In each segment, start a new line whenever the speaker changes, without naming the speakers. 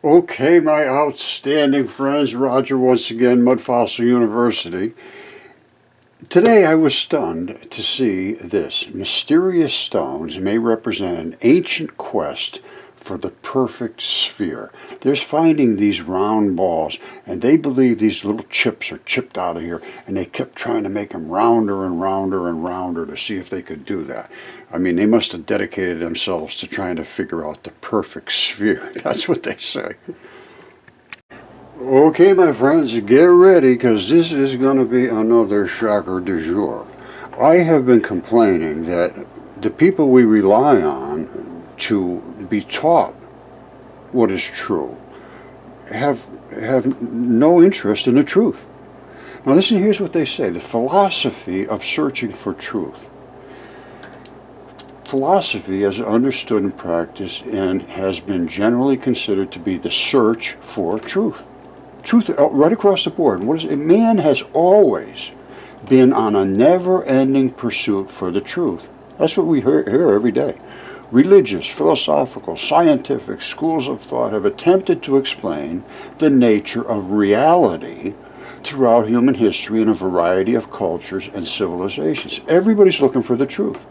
Okay, my outstanding friends, Roger once again, Mudfossil University. Today I was stunned to see this. Mysterious stones may represent an ancient quest for the perfect sphere. They're finding these round balls, and they believe these little chips are chipped out of here, and they kept trying to make them rounder and rounder and rounder to see if they could do that. I mean, they must have dedicated themselves to trying to figure out the perfect sphere. That's what they say. Okay, my friends, get ready, because this is going to be another shocker du jour. I have been complaining that the people we rely on to be taught what is true have no interest in the truth. Now listen, here's what they say. The philosophy of searching for truth. Philosophy, as understood and practiced, and has been generally considered to be the search for truth. Truth right across the board. What is it? Man has always been on a never-ending pursuit for the truth. That's what we hear every day. Religious, philosophical, scientific schools of thought have attempted to explain the nature of reality throughout human history in a variety of cultures and civilizations. Everybody's looking for the truth.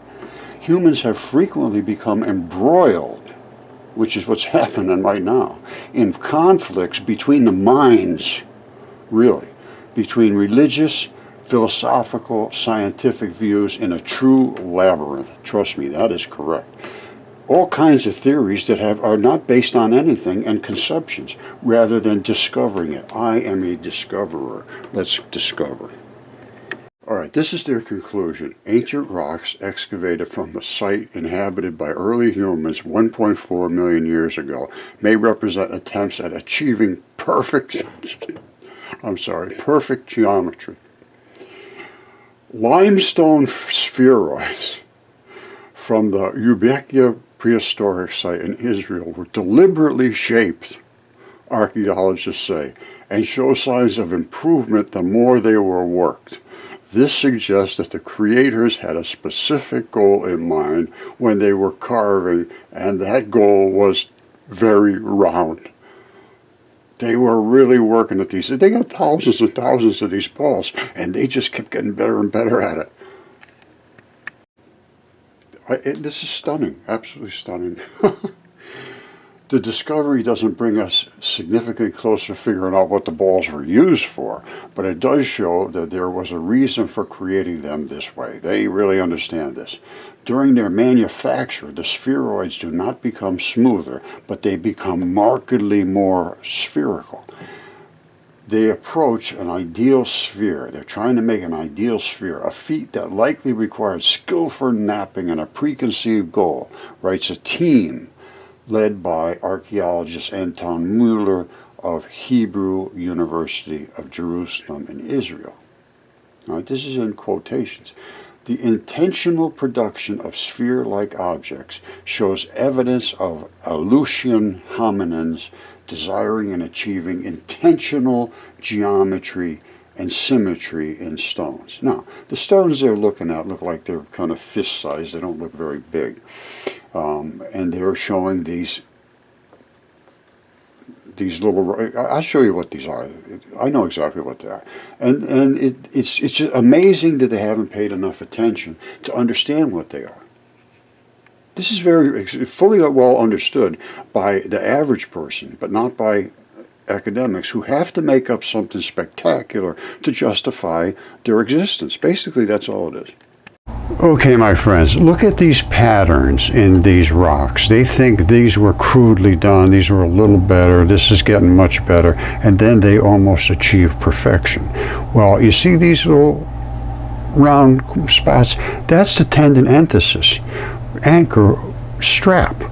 Humans have frequently become embroiled, which is what's happening right now, in conflicts between the minds, really, between religious, philosophical, scientific views in a true labyrinth. Trust me, that is correct. All kinds of theories that are not based on anything and conceptions, rather than discovering it. I am a discoverer. Let's discover. All right, this is their conclusion. Ancient rocks excavated from a site inhabited by early humans 1.4 million years ago may represent attempts at achieving perfect geometry. Limestone spheroids from the Geological prehistoric site in Israel were deliberately shaped, archaeologists say, and show signs of improvement the more they were worked. This suggests that the creators had a specific goal in mind when they were carving, and that goal was very round. They were really working at these. They got thousands and thousands of these balls, and they just kept getting better and better at it. This is stunning, absolutely stunning. The discovery doesn't bring us significantly closer to figuring out what the balls were used for, but it does show that there was a reason for creating them this way. They really understand this. During their manufacture, the spheroids do not become smoother, but they become markedly more spherical. They approach an ideal sphere. They're trying to make an ideal sphere, a feat that likely required skillful mapping and a preconceived goal, writes a team led by archaeologist Anton Mueller of Hebrew University of Jerusalem in Israel. Now, this is in quotations. The intentional production of sphere-like objects shows evidence of Aleutian hominins desiring and achieving intentional geometry and symmetry in stones. Now, the stones they're looking at look like they're kind of fist-sized. They don't look very big. And they're showing these little, I'll show you what these are. I know exactly what they are. And it's just amazing that they haven't paid enough attention to understand what they are. This is very fully well understood by the average person, but not by academics who have to make up something spectacular to justify their existence. Basically, that's all it is. Okay, my friends, look at these patterns in these rocks. They think these were crudely done, these were a little better, this is getting much better, and then they almost achieve perfection. Well, you see these little round spots? That's the tendon enthesis, anchor strap.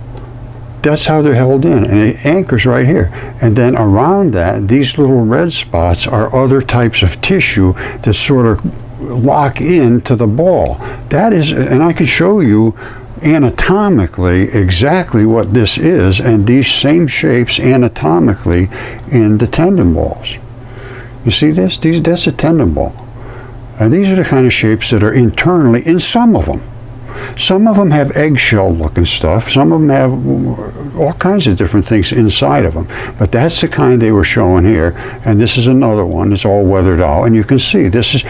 That's how they're held in, and it anchors right here. And then around that, these little red spots are other types of tissue that sort of lock into the ball. That is, and I can show you anatomically exactly what this is, and these same shapes anatomically in the tendon balls. You see this? That's a tendon ball. And these are the kind of shapes that are internally in some of them. Some of them have eggshell looking stuff. Some of them have all kinds of different things inside of them. But that's the kind they were showing here. And this is another one. It's all weathered out. And you can see these,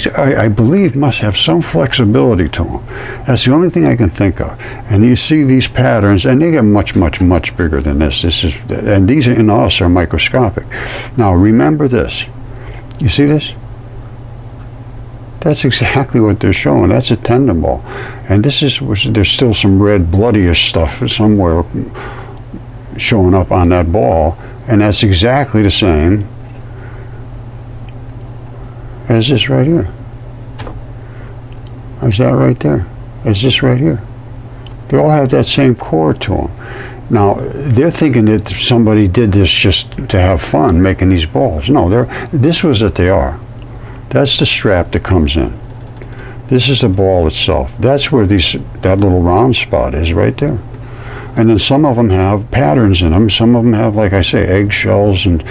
I believe, must have some flexibility to them. That's the only thing I can think of. And you see these patterns, and they get much, much, much bigger than this. And these in us are microscopic. Now, remember this. You see this? That's exactly what they're showing. That's a tendon ball. And there's still some red bloodyish stuff somewhere showing up on that ball. And that's exactly the same as this right here. Is that right there? As this right here. They all have that same core to them. Now, they're thinking that somebody did this just to have fun making these balls. No, this was what they are. That's the strap that comes in. This is the ball itself. That's where that little round spot is right there. And then some of them have patterns in them. Some of them have, like I say, eggshells, and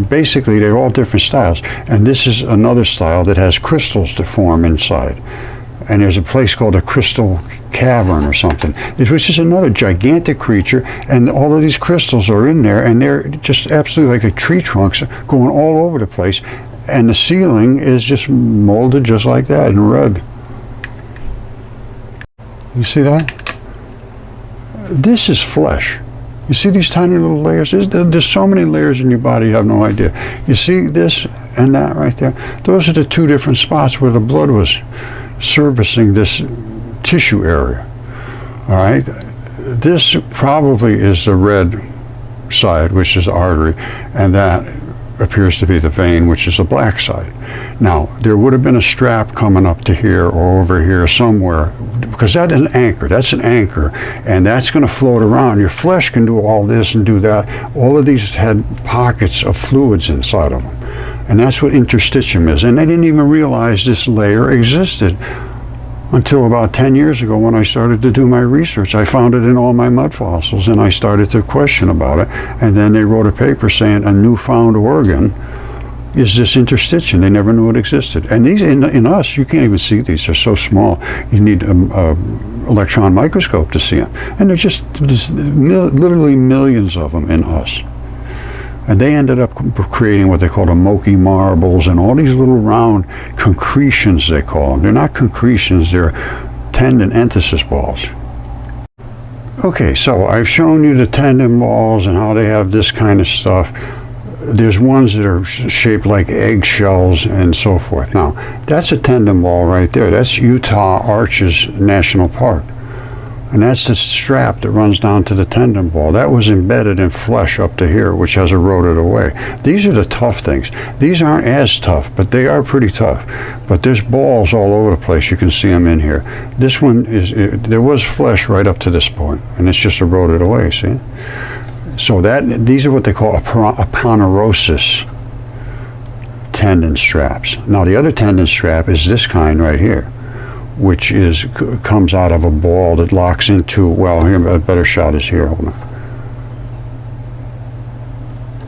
basically they're all different styles. And this is another style that has crystals to form inside. And there's a place called a crystal cavern or something, which is another gigantic creature, and all of these crystals are in there, and they're just absolutely like tree trunks going all over the place. And the ceiling is just molded just like that in red. You see that? This is flesh. You see these tiny little layers? There's so many layers in your body you have no idea. You see this and that right there? Those are the two different spots where the blood was servicing this tissue area. All right? This probably is the red side, which is the artery, and that appears to be the vein, which is the black side. Now, there would have been a strap coming up to here or over here somewhere, because that is an anchor. That's an anchor, and that's going to float around. Your flesh can do all this and do that. All of these had pockets of fluids inside of them, and that's what interstitium is. And they didn't even realize this layer existed until about 10 years ago when I started to do my research. I found it in all my mud fossils, and I started to question about it. And then they wrote a paper saying a newfound organ is this interstitium. They never knew it existed. And these, in us, you can't even see these. They're so small. You need an electron microscope to see them. And there's literally millions of them in us. And they ended up creating what they call the Moki marbles and all these little round concretions, they call them. They're not concretions, they're tendon enthesis balls. Okay, so I've shown you the tendon balls and how they have this kind of stuff. There's ones that are shaped like eggshells and so forth. Now, that's a tendon ball right there. That's Utah Arches National Park. And that's the strap that runs down to the tendon ball. That was embedded in flesh up to here, which has eroded away. These are the tough things. These aren't as tough, but they are pretty tough. But there's balls all over the place. You can see them in here. This one there was flesh right up to this point, and it's just eroded away, see? So these are what they call aponeurosis tendon straps. Now, the other tendon strap is this kind right here, which comes out of a ball that locks into, well, here, a better shot is here, hold on.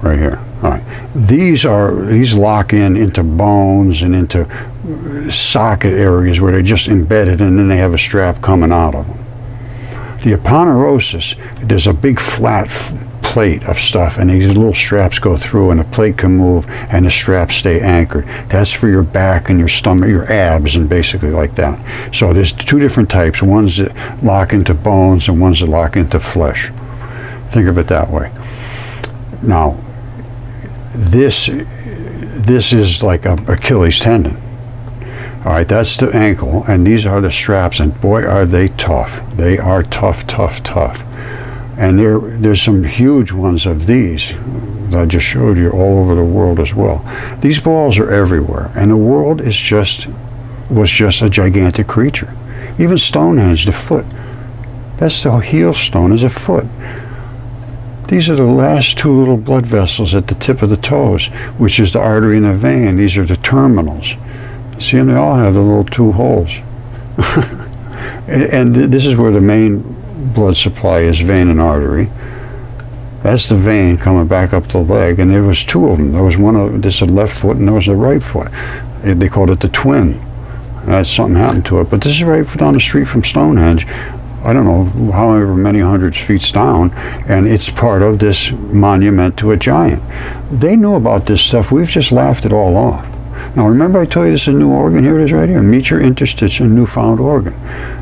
Right here, all right. These lock into bones and into socket areas where they're just embedded, and then they have a strap coming out of them. The aponeurosis, there's a big flat plate of stuff, and these little straps go through, and the plate can move, and the straps stay anchored. That's for your back and your stomach, your abs, and basically like that. So there's two different types, ones that lock into bones and ones that lock into flesh. Think of it that way. Now, this is like an Achilles tendon. All right, that's the ankle, and these are the straps, and boy, are they tough. They are tough, tough, tough. And there's some huge ones of these that I just showed you all over the world as well. These balls are everywhere, and the world was just a gigantic creature. Even Stonehenge, the foot, that's the heel stone, is a foot. These are the last two little blood vessels at the tip of the toes, which is the artery and the vein. These are the terminals. See, and they all have the little two holes. and this is where the main blood supply is, vein and artery. That's the vein coming back up the leg, and there was two of them. There was one of this, the left foot, and there was the right foot. They called it the twin. Something happened to it. But this is right down the street from Stonehenge. I don't know however many hundreds of feet down, and it's part of this monument to a giant. They knew about this stuff. We've just laughed it all off. Now remember I told you this is a new organ? Here it is right here. Meet your interstitium, newfound organ.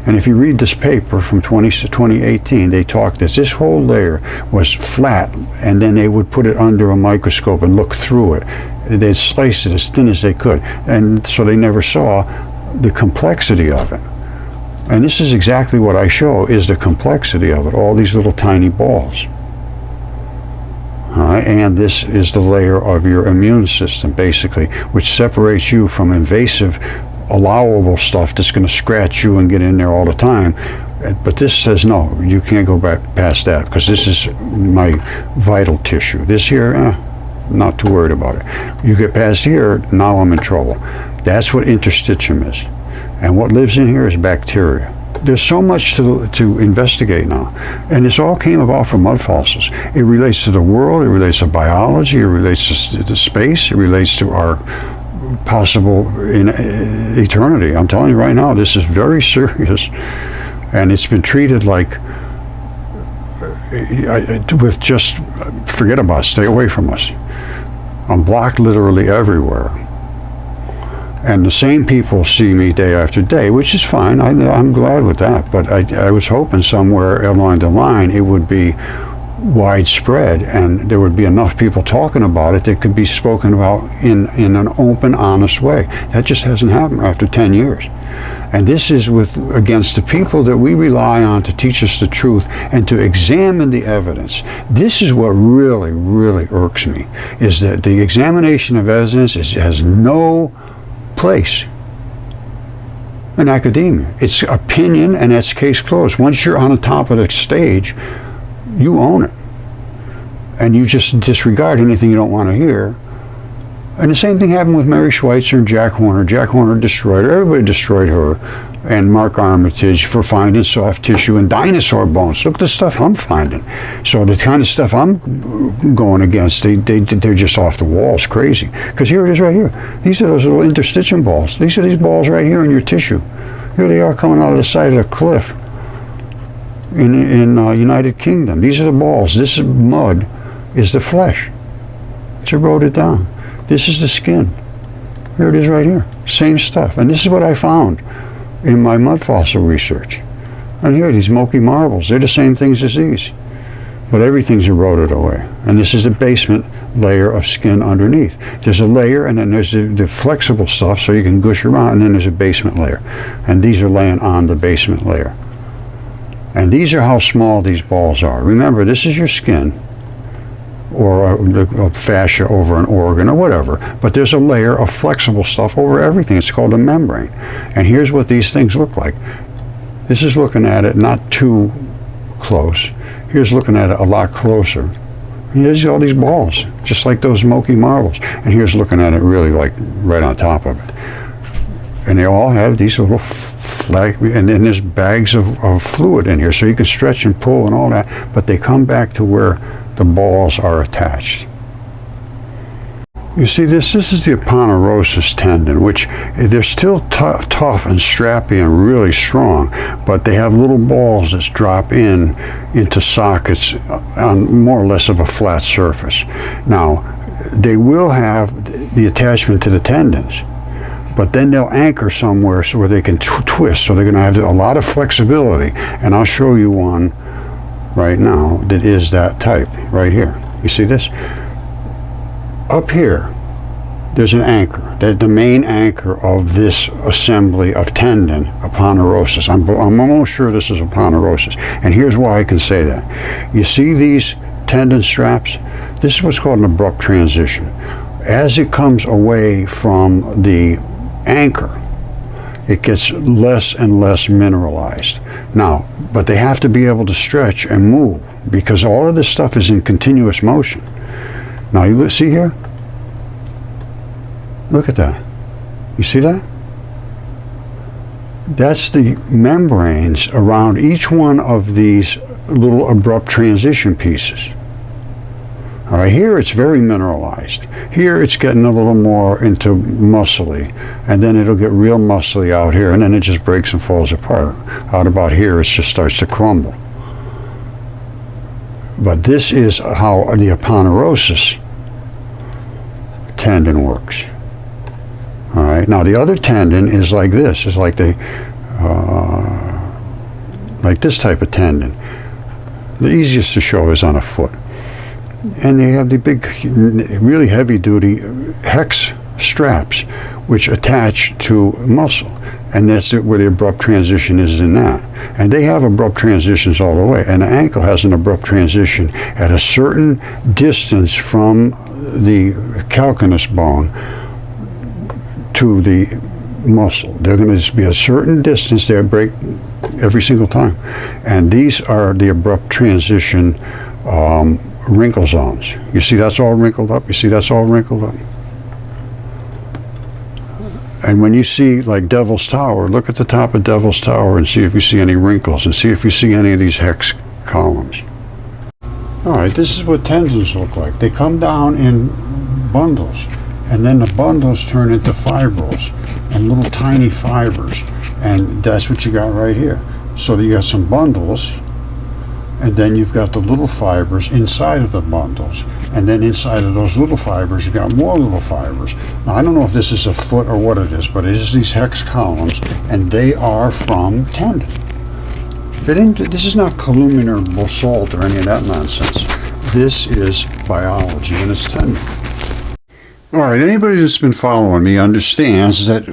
And if you read this paper from 2018, they talked this whole layer was flat, and then they would put it under a microscope and look through it. They'd slice it as thin as they could. And so they never saw the complexity of it. And this is exactly what I show, is the complexity of it, all these little tiny balls. All right, and this is the layer of your immune system, basically, which separates you from invasive, allowable stuff that's going to scratch you and get in there all the time. But this says, no, you can't go back past that, because this is my vital tissue. This here, not too worried about it. You get past here, now I'm in trouble. That's what interstitium is. And what lives in here is bacteria. There's so much to investigate now. And this all came about from mud fossils. It relates to the world, it relates to biology, it relates to space, it relates to our possible eternity. I'm telling you right now, this is very serious. And it's been treated like, with just, forget about it, stay away from us. I'm blocked literally everywhere. And the same people see me day after day, which is fine. I'm glad with that. But I was hoping somewhere along the line it would be widespread, and there would be enough people talking about it that could be spoken about in an open, honest way. That just hasn't happened after 10 years. And this is against the people that we rely on to teach us the truth and to examine the evidence. This is what really, really irks me, is that the examination of evidence has no place in academia. It's opinion, and that's case closed. Once you're on the top of the stage, you own it. And you just disregard anything you don't want to hear. And the same thing happened with Mary Schweitzer and Jack Horner. Jack Horner destroyed her. Everybody destroyed her. And Mark Armitage for finding soft tissue and dinosaur bones. Look at the stuff I'm finding. So the kind of stuff I'm going against, they're just off the walls, crazy. Because here it is right here. These are those little interstitium balls. These are these balls right here in your tissue. Here they are coming out of the side of the cliff in United Kingdom. These are the balls. This is mud, is the flesh. It's eroded down. This is the skin. Here it is right here. Same stuff. And this is what I found in my mud fossil research. And here, these smoky marbles, they're the same things as these. But everything's eroded away. And this is the basement layer of skin underneath. There's a layer, and then there's the flexible stuff so you can gush around, and then there's a basement layer. And these are laying on the basement layer. And these are how small these balls are. Remember, this is your skin, or a fascia over an organ or whatever, but there's a layer of flexible stuff over everything. It's called a membrane. And here's what these things look like. This is looking at it not too close. Here's looking at it a lot closer. And here's all these balls, just like those smoky marbles. And here's looking at it really like right on top of it. And they all have these little and then there's bags of fluid in here, so you can stretch and pull and all that, but they come back to where the balls are attached. You see, this is the aponeurosis tendon, which they're still tough and strappy and really strong, but they have little balls that drop into sockets on more or less of a flat surface. Now, they will have the attachment to the tendons, but then they'll anchor somewhere so where they can twist, so they're going to have a lot of flexibility. And I'll show you one right now that is that type right here. You see this? Up here, there's an anchor, the main anchor of this assembly of tendon, aponeurosis. I'm almost sure this is aponeurosis. And here's why I can say that. You see these tendon straps? This is what's called an abrupt transition. As it comes away from the anchor, it gets less and less mineralized. Now, but they have to be able to stretch and move, because all of this stuff is in continuous motion. Now, you see here? Look at that. You see that? That's the membranes around each one of these little abrupt transition pieces. All right, here it's very mineralized. Here it's getting a little more into muscly, and then it'll get real muscly out here, and then it just breaks and falls apart. Out about here, it just starts to crumble. But this is how the aponeurosis tendon works. All right, now the other tendon is like this. It's like like this type of tendon. The easiest to show is on a foot. And they have the big, really heavy-duty hex straps, which attach to muscle. And that's where the abrupt transition is in that. And they have abrupt transitions all the way. And the ankle has an abrupt transition at a certain distance from the calcaneus bone to the muscle. They're going to be a certain distance. They break every single time. And these are the abrupt transition wrinkle zones. You see that's all wrinkled up? You see that's all wrinkled up? And when you see like Devil's Tower, look at the top of Devil's Tower and see if you see any wrinkles and see if you see any of these hex columns. All right, this is what tendons look like. They come down in bundles, and then the bundles turn into fibrils and little tiny fibers, and that's what you got right here. So you got some bundles, and then you've got the little fibers inside of the bundles, and then inside of those little fibers you got more little fibers. Now I don't know if this is a foot or what it is, but it is these hex columns, and they are from tendon. This is not columnar basalt or any of that nonsense. This is biology, and it's tendon. All right, anybody that's been following me understands that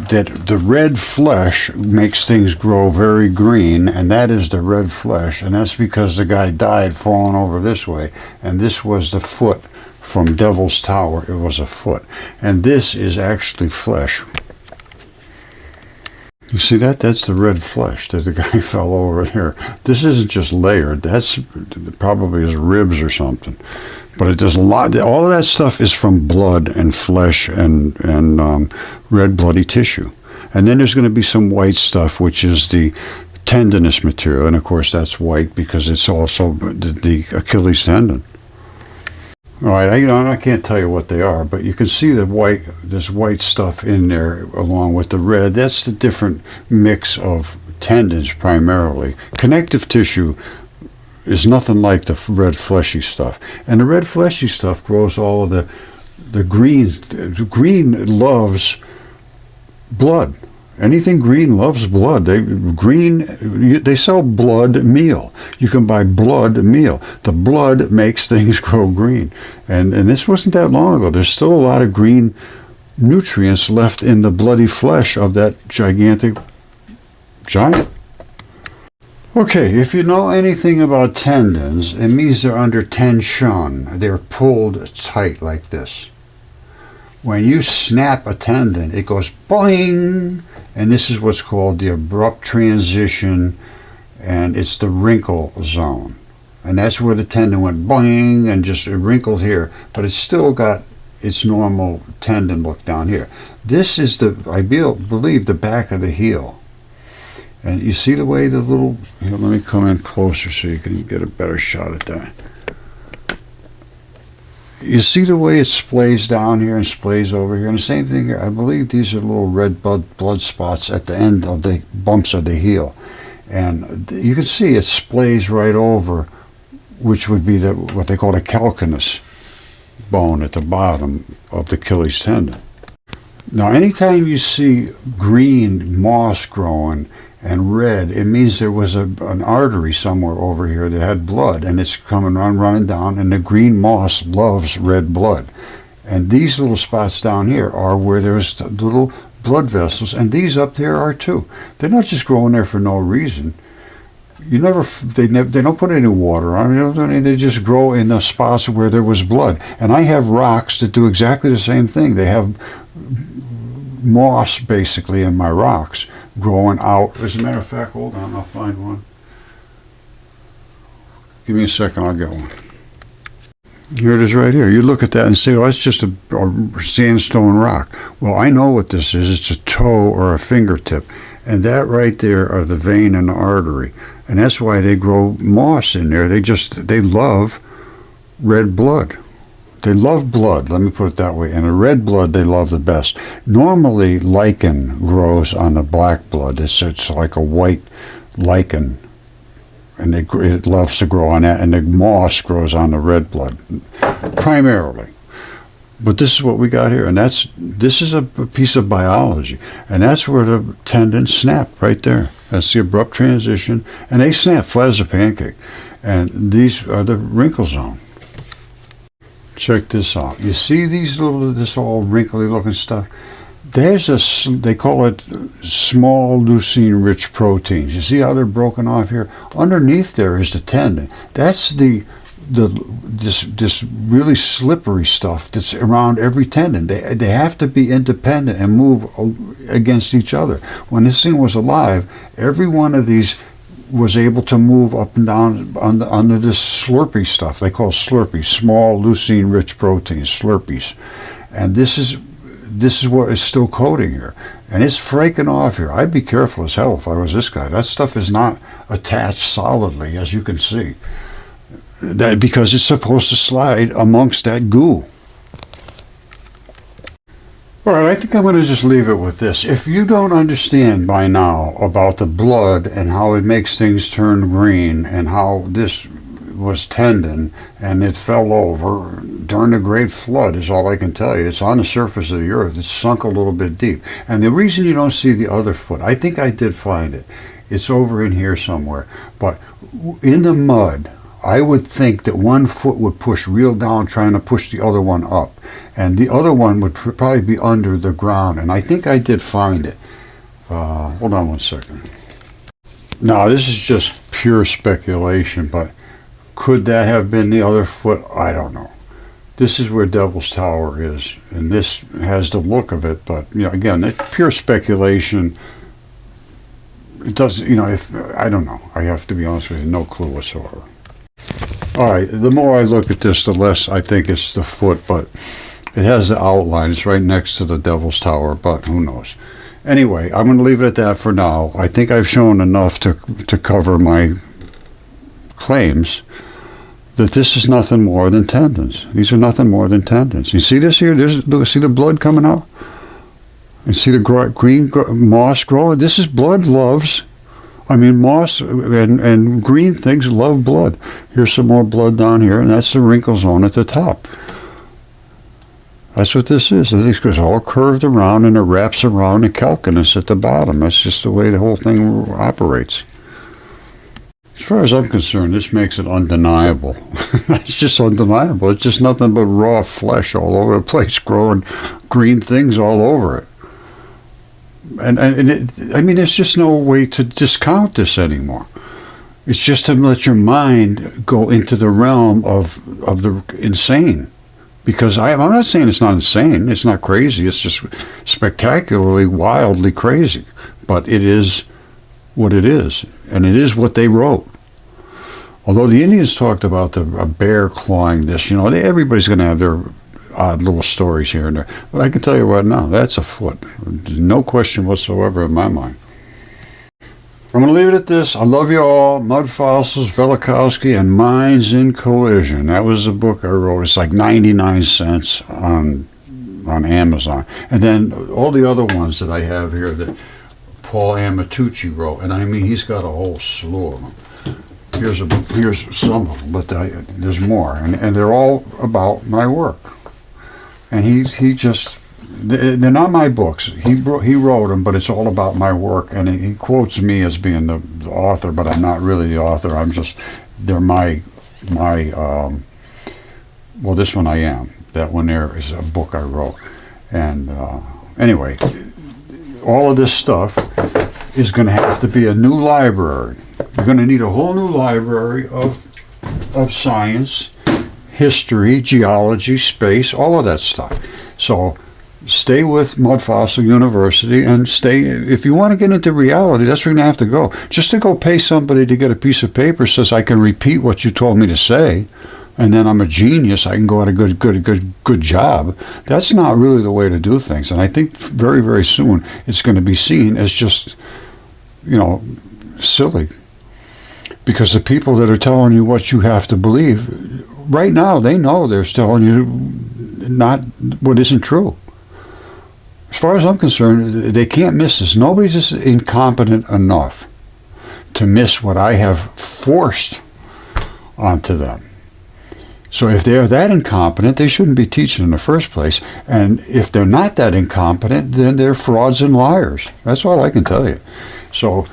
the red flesh makes things grow very green, and that is the red flesh, and that's because the guy died falling over this way, and this was the foot from Devil's Tower. It was a foot, and this is actually flesh. You see that? That's the red flesh that the guy fell over there. This isn't just layered. That's probably his ribs or something. But it does a lot. All of that stuff is from blood and flesh and red bloody tissue. And then there's going to be some white stuff, which is the tendinous material. And of course, that's white because it's also the Achilles tendon. All right, I can't tell you what they are, but you can see this white stuff in there along with the red. That's the different mix of tendons primarily. Connective tissue is nothing like the red fleshy stuff. And the red fleshy stuff grows all of the green. Green loves blood. Anything green loves blood. They sell blood meal. You can buy blood meal. The blood makes things grow green. And this wasn't that long ago. There's still a lot of green nutrients left in the bloody flesh of that gigantic giant. Okay, if you know anything about tendons, it means they're under tension. They're pulled tight like this. When you snap a tendon, it goes boing, and this is what's called the abrupt transition, and it's the wrinkle zone. And that's where the tendon went boing and just wrinkled here, but it's still got its normal tendon look down here. This is I believe, the back of the heel. And you see the way the little, here, let me come in closer so you can get a better shot at that. You see the way it splays down here and splays over here, and the same thing here. I believe these are little red blood spots at the end of the bumps of the heel, and you can see it splays right over, which would be what they call the calcaneus bone at the bottom of the Achilles tendon. Now, anytime you see green moss growing and red, it means there was an artery somewhere over here that had blood, and it's coming on, running down, and the green moss loves red blood. And these little spots down here are where there's little blood vessels, and these up there are too. They're not just growing there for no reason. They don't put any water on them. They just grow in the spots where there was blood. And I have rocks that do exactly the same thing. They have moss basically in my rocks growing out. As a matter of fact, hold on, I'll find one. Give me a second, I'll get one. Here it is right here. You look at that and say, oh, it's just a sandstone rock. Well, I know what this is. It's a toe or a fingertip. And that right there are the vein and the artery. And that's why they grow moss in there. They love red blood. They love blood, let me put it that way. And a red blood they love the best. Normally, lichen grows on the black blood. It's like a white lichen, and it loves to grow on that. And the moss grows on the red blood, primarily. But this is what we got here, and this is a piece of biology, and that's where the tendons snap right there. That's the abrupt transition, and they snap flat as a pancake. And these are the wrinkle zone. Check this out. You see this all wrinkly looking stuff? They call it small leucine-rich proteins. You see how they're broken off here? Underneath there is the tendon. That's this really slippery stuff that's around every tendon. They have to be independent and move against each other. When this thing was alive, every one of these was able to move up and down under this slurpy stuff. They call slurpies, small leucine-rich proteins, slurpies. And this is what is still coding here. And it's freaking off here. I'd be careful as hell if I was this guy. That stuff is not attached solidly, as you can see. Because it's supposed to slide amongst that goo. All right, I think I'm going to just leave it with this. If you don't understand by now about the blood and how it makes things turn green and how this was tendon and it fell over during the Great Flood is all I can tell you. It's on the surface of the earth. It's sunk a little bit deep. And the reason you don't see the other foot, I think I did find it. It's over in here somewhere. But in the mud, I would think that one foot would push real down trying to push the other one up. And the other one would probably be under the ground. And I think I did find it. Hold on one second. Now, this is just pure speculation, but could that have been the other foot? I don't know. This is where Devil's Tower is. And this has the look of it. But, again, it's pure speculation. It doesn't, I don't know. I have to be honest with you, no clue whatsoever. All right, the more I look at this, the less I think it's the foot, but it has the outline. It's right next to the Devil's Tower, but who knows. Anyway, I'm going to leave it at that for now. I think I've shown enough to cover my claims that this is nothing more than tendons. These are nothing more than tendons. You see this here? See the blood coming out? You see the green moss growing? This is blood loves. Moss and green things love blood. Here's some more blood down here, and that's the wrinkle zone at the top. That's what this is. It goes all curved around, and it wraps around the calcaneus at the bottom. That's just the way the whole thing operates. As far as I'm concerned, this makes it undeniable. It's just undeniable. It's just nothing but raw flesh all over the place, growing green things all over it. And there's just no way to discount this anymore. It's just to let your mind go into the realm of the insane. Because I'm not saying it's not insane. It's not crazy. It's just spectacularly, wildly crazy. But it is what it is. And it is what they wrote. Although the Indians talked about a bear clawing this, everybody's going to have their odd little stories here and there. But I can tell you right now, that's a foot. There's no question whatsoever in my mind. I'm going to leave it at this. I love you all. Mudfossils, Velikovsky, and Minds in Collision. That was the book I wrote. It's like 99 cents on Amazon. And then all the other ones that I have here that Paul Amatucci wrote. And he's got a whole slew of them. Here's some of them, but there's more. And they're all about my work. And he just, they're not my books. He wrote them, but it's all about my work. And he quotes me as being the author, but I'm not really the author. They're my this one I am. That one there is a book I wrote. And anyway, all of this stuff is going to have to be a new library. You're going to need a whole new library of science, history, geology, space, all of that stuff. So stay with Mudfossil University and if you want to get into reality, that's where you're going to have to go. Just to go pay somebody to get a piece of paper says I can repeat what you told me to say, and then I'm a genius, I can go at a good job. That's not really the way to do things. And I think very, very soon it's going to be seen as just, silly. Because the people that are telling you what you have to believe, right now, they know they're telling you not what isn't true. As far as I'm concerned, they can't miss this. Nobody's just incompetent enough to miss what I have forced onto them. So if they're that incompetent, they shouldn't be teaching in the first place. And if they're not that incompetent, then they're frauds and liars. That's all I can tell you. So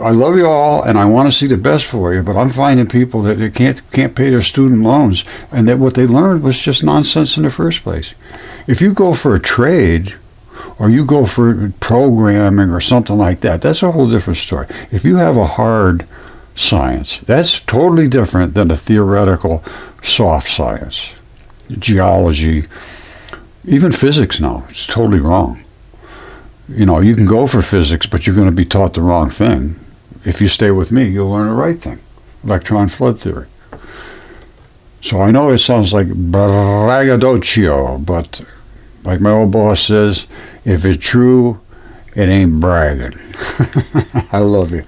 I love you all, and I want to see the best for you, but I'm finding people that they can't pay their student loans, and that what they learned was just nonsense in the first place. If you go for a trade, or you go for programming or something like that, that's a whole different story. If you have a hard science, that's totally different than a theoretical soft science. Geology, even physics now, it's totally wrong. You know, you can go for physics, but you're going to be taught the wrong thing. If you stay with me, you'll learn the right thing. Electron flood theory. So I know it sounds like braggadocio, but like my old boss says, if it's true, it ain't bragging. I love you.